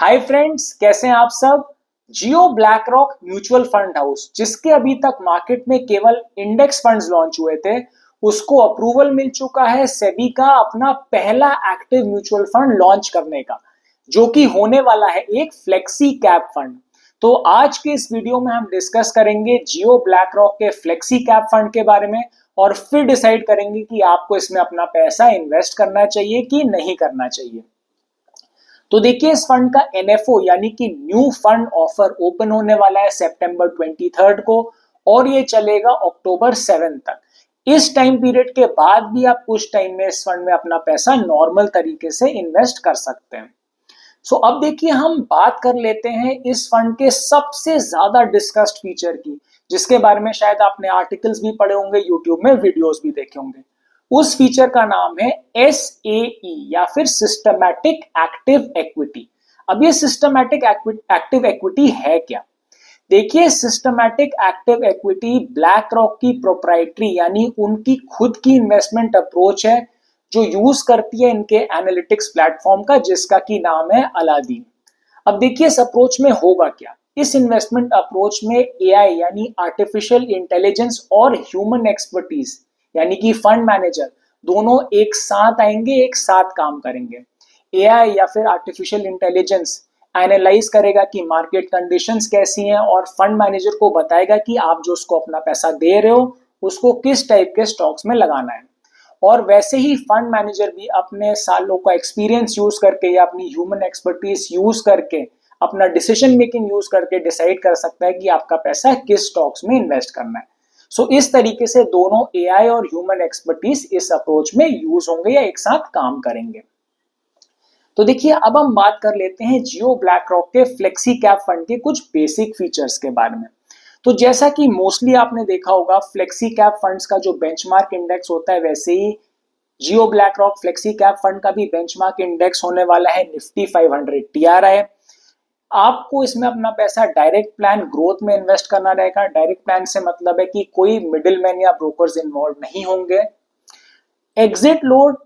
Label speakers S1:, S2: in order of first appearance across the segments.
S1: Hi friends, कैसे हैं आप सब। Jio black rock mutual fund house, जिसके अभी तक मार्केट में केवल इंडेक्स फंड्स लॉन्च हुए थे, उसको अप्रूवल मिल चुका है सेबी का अपना पहला एक्टिव म्यूचुअल फंड लॉन्च करने का, जो कि होने वाला है एक फ्लेक्सी कैप फंड। तो आज के इस वीडियो में हम डिस्कस करेंगे जियो ब्लैक रॉक के फ्लेक्सी कैप फंड के बारे में, और फिर डिसाइड करेंगे कि आपको इसमें अपना पैसा इन्वेस्ट करना चाहिए कि नहीं करना चाहिए। तो देखिए, इस फंड का एनएफओ यानी कि न्यू फंड ऑफर ओपन होने वाला है सितंबर 23 को, और ये चलेगा अक्टूबर 7 तक। इस टाइम पीरियड के बाद भी आप कुछ टाइम में इस फंड में अपना पैसा नॉर्मल तरीके से इन्वेस्ट कर सकते हैं। सो अब देखिए, हम बात कर लेते हैं इस फंड के सबसे ज्यादा डिस्कस्ड फीचर की, जिसके बारे में शायद आपने आर्टिकल्स भी पढ़े होंगे, यूट्यूब में वीडियोस भी देखे होंगे। उस फीचर का नाम है SAE या फिर सिस्टमैटिक एक्टिव इक्विटी। अब ये सिस्टमैटिक एक्टिव इक्विटी है क्या? देखिए, systematic active equity black rock की प्रोप्राइटरी यानी उनकी खुद की इन्वेस्टमेंट अप्रोच है, जो यूज करती है इनके एनालिटिक्स प्लेटफॉर्म का, जिसका की नाम है अलादीन। अब देखिए, इस अप्रोच में होगा क्या। इस इन्वेस्टमेंट अप्रोच में AI यानी आर्टिफिशियल इंटेलिजेंस और ह्यूमन एक्सपर्टीज यानी कि फंड मैनेजर दोनों एक साथ आएंगे, एक साथ काम करेंगे। AI या फिर आर्टिफिशियल इंटेलिजेंस एनालाइज करेगा कि मार्केट कंडीशंस कैसी हैं, और फंड मैनेजर को बताएगा कि आप जो उसको अपना पैसा दे रहे हो उसको किस टाइप के स्टॉक्स में लगाना है। और वैसे ही फंड मैनेजर भी अपने सालों का एक्सपीरियंस यूज करके या अपनी ह्यूमन एक्सपर्टीज यूज करके, अपना डिसीजन मेकिंग यूज करके डिसाइड कर सकता है कि आपका पैसा किस स्टॉक्स में इन्वेस्ट करना है। सो इस तरीके से दोनों AI और ह्यूमन एक्सपर्टीज इस अप्रोच में यूज होंगे या एक साथ काम करेंगे। तो देखिए, अब हम बात कर लेते हैं जियो ब्लैक रॉक के फ्लेक्सी कैप फंड के कुछ बेसिक फीचर्स के बारे में। तो जैसा कि मोस्टली आपने देखा होगा, फ्लेक्सी कैप फंड्स का जो बेंचमार्क इंडेक्स होता है, वैसे ही Jio black rock flexi cap fund का भी बेंचमार्क इंडेक्स होने वाला है निफ्टी 500 TRI। आपको इसमें अपना पैसा डायरेक्ट प्लान ग्रोथ में इन्वेस्ट करना रहेगा। डायरेक्ट प्लान से मतलब है कि कोई मिडिलमैन या ब्रोकर्स इन्वॉल्व नहीं होंगे। एग्जिट लोड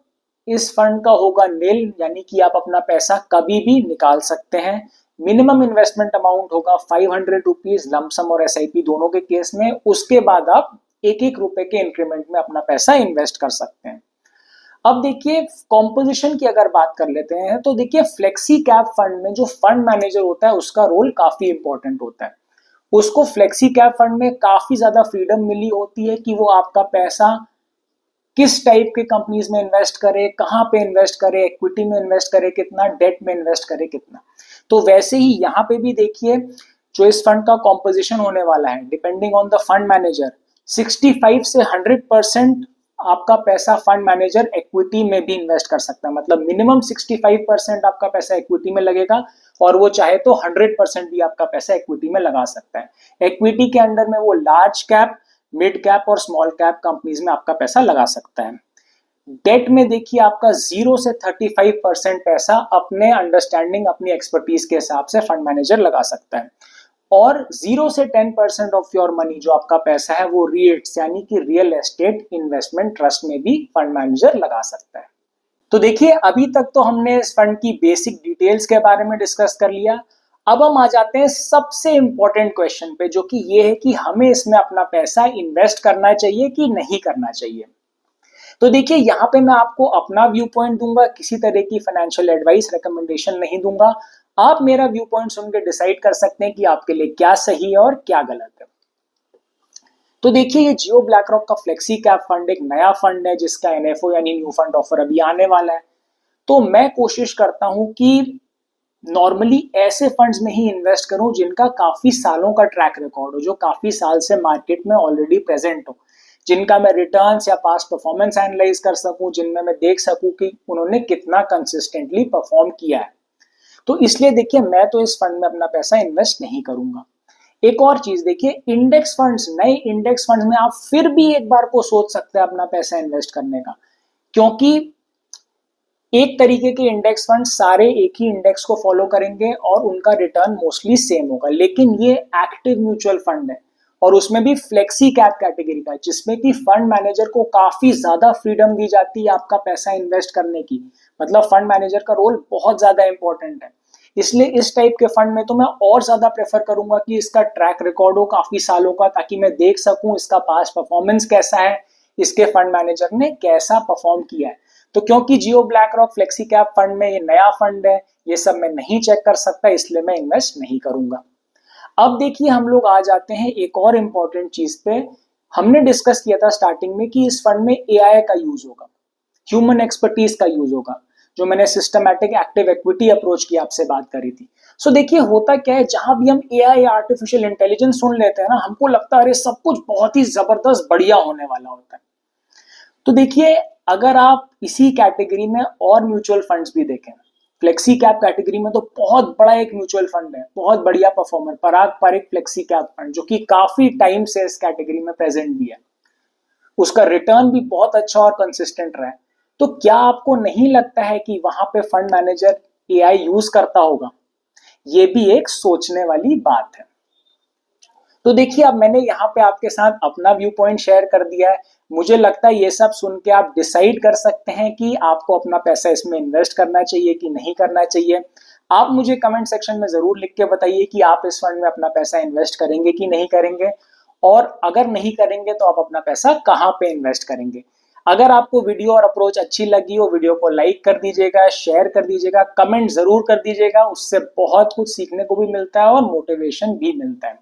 S1: इस फंड का होगा नील, यानी कि आप अपना पैसा कभी भी निकाल सकते हैं। मिनिमम इन्वेस्टमेंट अमाउंट होगा 500 रुपीज, लमसम और SIP दोनों के केस में। उसके बाद आप एक एक रुपए के इंक्रीमेंट में अपना पैसा इन्वेस्ट कर सकते हैं। अब देखिए, कॉम्पोजिशन की अगर बात कर लेते हैं, तो देखिए, फ्लेक्सी कैप फंड में जो फंड मैनेजर होता है उसका रोल काफी इंपॉर्टेंट होता है। उसको फ्लेक्सी कैप फंड में काफी ज्यादा फ्रीडम मिली होती है कि वो आपका पैसा किस टाइप के कंपनीज में इन्वेस्ट करे, कहाँ पे इन्वेस्ट करे, इक्विटी में इन्वेस्ट करे कितना, डेट में इन्वेस्ट करे कितना। तो वैसे ही यहाँ पे भी देखिए, जो इस फंड का कॉम्पोजिशन होने वाला है, depending on the fund manager, 65 से 100% आपका पैसा फंड मैनेजर इक्विटी में भी इन्वेस्ट कर सकता है। मतलब मिनिमम 65% आपका पैसा इक्विटी में लगेगा, और वो चाहे तो 100% भी आपका पैसा इक्विटी में लगा सकता है। इक्विटी के अंडर में वो लार्ज कैप, मिड कैप और स्मॉल कैप कंपनीज में आपका पैसा लगा सकता है। डेट में देखिए, आपका 0 से 35% पैसा अपने अंडरस्टैंडिंग, अपनी एक्सपर्टीज के हिसाब से फंड मैनेजर लगा सकता है। और 0 से 10% ऑफ योर मनी जो आपका पैसा है वो REITs यानी कि रियल एस्टेट इन्वेस्टमेंट ट्रस्ट में भी फंड मैनेजर लगा सकता है। तो देखिए, अभी तक तो हमने इस फंड की बेसिक डिटेल्स के बारे में डिस्कस कर लिया। अब हम आ जाते हैं सबसे इंपॉर्टेंट क्वेश्चन पे, जो कि ये है कि हमें इसमें अपना पैसा इन्वेस्ट करना चाहिए कि नहीं करना चाहिए। तो देखिए, यहाँ पे मैं आपको अपना व्यू पॉइंट दूंगा, किसी तरह की फाइनेंशियल एडवाइस रिकमेंडेशन नहीं दूंगा। आप मेरा व्यू पॉइंट सुन के डिसाइड कर सकते हैं कि आपके लिए क्या सही है और क्या गलत है। तो देखिए, ये जियो ब्लैक रॉक का फ्लेक्सी कैप फंड एक नया फंड है, जिसका NFO यानी न्यू फंड ऑफर अभी आने वाला है। तो मैं कोशिश करता हूं कि नॉर्मली ऐसे फंड्स में ही इन्वेस्ट करूं जिनका काफी सालों का ट्रैक रिकॉर्ड हो, जो काफी साल से मार्केट में ऑलरेडी प्रेजेंट हो, जिनका मैं रिटर्न्स या पास्ट परफॉर्मेंस एनालाइज कर सकूं, जिनमें मैं देख सकूं कि उन्होंने कितना कंसिस्टेंटली परफॉर्म किया है। तो इसलिए देखिए, मैं तो इस फंड में अपना पैसा इन्वेस्ट नहीं करूंगा। एक और चीज देखिए, इंडेक्स फंड्स, नए इंडेक्स फंड्स में आप फिर भी एक बार को सोच सकते हैं अपना पैसा इन्वेस्ट करने का, क्योंकि एक तरीके के इंडेक्स फंड सारे एक ही इंडेक्स को फॉलो करेंगे और उनका रिटर्न मोस्टली सेम होगा। लेकिन ये एक्टिव म्यूचुअल फंड है, और उसमें भी फ्लेक्सी कैप कैटेगरी का, जिसमें कि फंड मैनेजर को काफी ज्यादा फ्रीडम दी जाती है आपका पैसा इन्वेस्ट करने की। मतलब फंड मैनेजर का रोल बहुत ज्यादा इंपॉर्टेंट है। इसलिए इस टाइप के फंड में तो मैं और ज्यादा प्रेफर करूंगा कि इसका ट्रैक रिकॉर्ड हो काफी सालों का, ताकि मैं देख सकूं इसका पास्ट परफॉर्मेंस कैसा है, इसके फंड मैनेजर ने कैसा परफॉर्म किया है। तो क्योंकि Jio black rock flexi cap fund में ये नया फंड है, ये सब मैं नहीं चेक कर सकता, इसलिए मैं इन्वेस्ट नहीं करूंगा। अब देखिए हम लोग आ जाते हैं एक और इंपॉर्टेंट चीज पे। हमने डिस्कस किया था स्टार्टिंग में कि इस फंड में एआई का यूज होगा, ह्यूमन एक्सपर्टीज का यूज होगा, जो मैंने सिस्टमैटिक एक्टिव इक्विटी अप्रोच की आपसे बात करी थी। सो देखिए होता क्या है, जहां भी हम एआई या आर्टिफिशियल इंटेलिजेंस सुन लेते हैं ना, हमको लगता है अरे सब कुछ बहुत ही जबरदस्त बढ़िया होने वाला होता है। तो देखिए अगर आप इसी कैटेगरी में और म्यूचुअल फंड्स भी देखें, फ्लेक्सी कैप कैटेगरी में तो बहुत बड़ा एक म्यूचुअल फंड है, बहुत बढ़िया परफॉर्मर, पराग पारिक फ्लेक्सी कैप फंड, जो कि काफी टाइम से इस कैटेगरी में प्रेजेंट भी है, उसका रिटर्न भी बहुत अच्छा और कंसिस्टेंट रहा है। तो क्या आपको नहीं लगता है कि वहां पे फंड मैनेजर एआई यूज करता होगा? ये भी एक सोचने वाली बात है। तो देखिए अब मैंने यहाँ पे आपके साथ अपना व्यू पॉइंट शेयर कर दिया है। मुझे लगता है ये सब सुन के आप डिसाइड कर सकते हैं कि आपको अपना पैसा इसमें इन्वेस्ट करना चाहिए कि नहीं करना चाहिए। आप मुझे कमेंट सेक्शन में जरूर लिख के बताइए कि आप इस फंड में अपना पैसा इन्वेस्ट करेंगे कि नहीं करेंगे, और अगर नहीं करेंगे तो आप अपना पैसा कहाँ पे इन्वेस्ट करेंगे। अगर आपको वीडियो और अप्रोच अच्छी लगी हो, वीडियो को लाइक कर दीजिएगा, शेयर कर दीजिएगा, कमेंट जरूर कर दीजिएगा, उससे बहुत कुछ सीखने को भी मिलता है और मोटिवेशन भी मिलता है।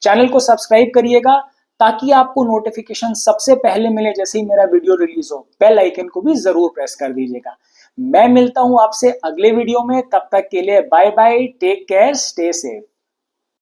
S1: चैनल को सब्सक्राइब करिएगा ताकि आपको नोटिफिकेशन सबसे पहले मिले जैसे ही मेरा वीडियो रिलीज हो। बेल आइकन को भी जरूर प्रेस कर दीजिएगा। मैं मिलता हूं आपसे अगले वीडियो में, तब तक के लिए bye bye, take care, stay safe.